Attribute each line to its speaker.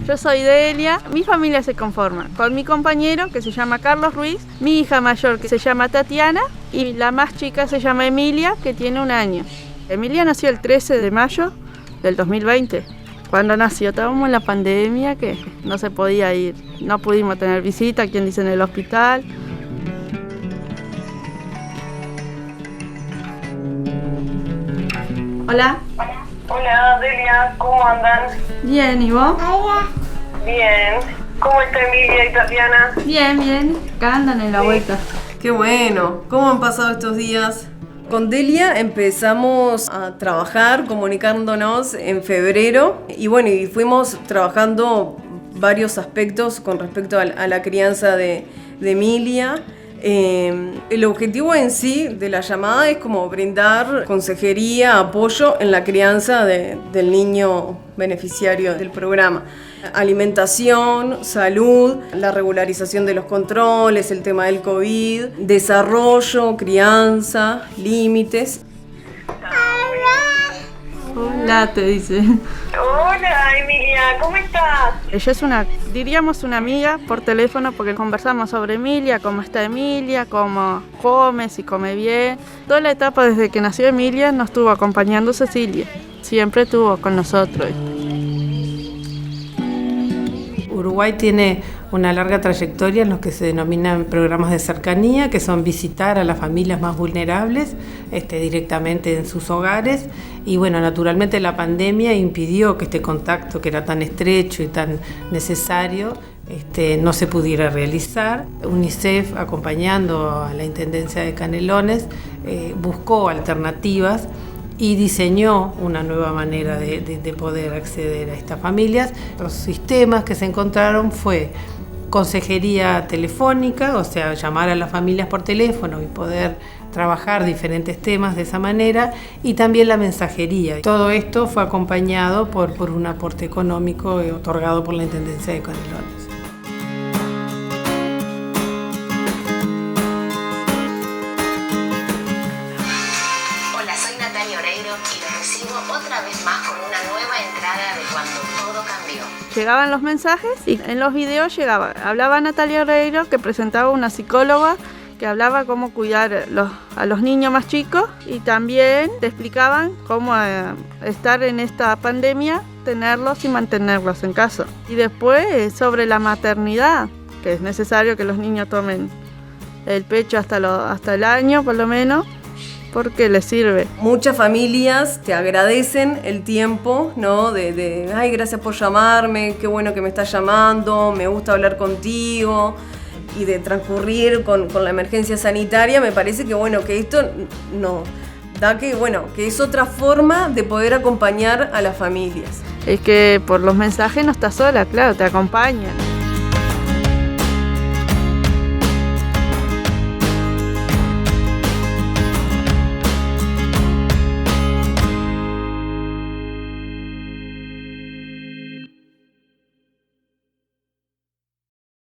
Speaker 1: Yo soy Delia, mi familia se conforma con mi compañero que se llama Carlos Ruiz, mi hija mayor que se llama Tatiana y la más chica se llama Emilia, que tiene 1 año. Emilia nació el 13 de mayo del 2020. Cuando nació estábamos en la pandemia que no se podía ir, no pudimos tener visita, quien dice en el hospital. Hola.
Speaker 2: Hola, Delia, ¿cómo andan?
Speaker 1: Bien, ¿y vos?
Speaker 2: Bien. ¿Cómo está Emilia y Tatiana?
Speaker 1: Bien, bien. Acá andan en la vuelta.
Speaker 3: Qué bueno. ¿Cómo han pasado estos días? Con Delia empezamos a trabajar, comunicándonos en febrero y bueno, y fuimos trabajando varios aspectos con respecto a la crianza de Emilia. El objetivo en sí de la llamada es como brindar consejería, apoyo en la crianza del niño beneficiario del programa. Alimentación, salud, la regularización de los controles, el tema del COVID, desarrollo, crianza, límites.
Speaker 1: Hola, te dice.
Speaker 2: Hola, Emilia, ¿cómo estás?
Speaker 1: Ella es diríamos una amiga por teléfono porque conversamos sobre Emilia, cómo está Emilia, cómo come, si come bien. Toda la etapa desde que nació Emilia nos estuvo acompañando Cecilia. Siempre estuvo con nosotros.
Speaker 4: Uruguay tiene una larga trayectoria en lo que se denominan programas de cercanía, que son visitar a las familias más vulnerables directamente en sus hogares. Y bueno, naturalmente la pandemia impidió que este contacto, que era tan estrecho y tan necesario, no se pudiera realizar. UNICEF, acompañando a la Intendencia de Canelones, buscó alternativas y diseñó una nueva manera de poder acceder a estas familias. Los sistemas que se encontraron fue consejería telefónica, o sea, llamar a las familias por teléfono y poder trabajar diferentes temas de esa manera, y también la mensajería. Todo esto fue acompañado por un aporte económico otorgado por la Intendencia de Canelones.
Speaker 5: Otra vez más con una nueva entrada de cuando todo cambió.
Speaker 1: Llegaban los mensajes y en los videos hablaba Natalia Oreiro, que presentaba una psicóloga que hablaba cómo cuidar a los niños más chicos, y también te explicaban cómo estar en esta pandemia, tenerlos y mantenerlos en casa. Y después sobre la maternidad, que es necesario que los niños tomen el pecho hasta el año por lo menos, porque les sirve.
Speaker 3: Muchas familias te agradecen el tiempo, ¿no? De ay, gracias por llamarme, qué bueno que me estás llamando, me gusta hablar contigo, y de transcurrir con la emergencia sanitaria. Me parece que bueno, que esto no da que es otra forma de poder acompañar a las familias.
Speaker 1: Es que por los mensajes no estás sola, claro, te acompañan.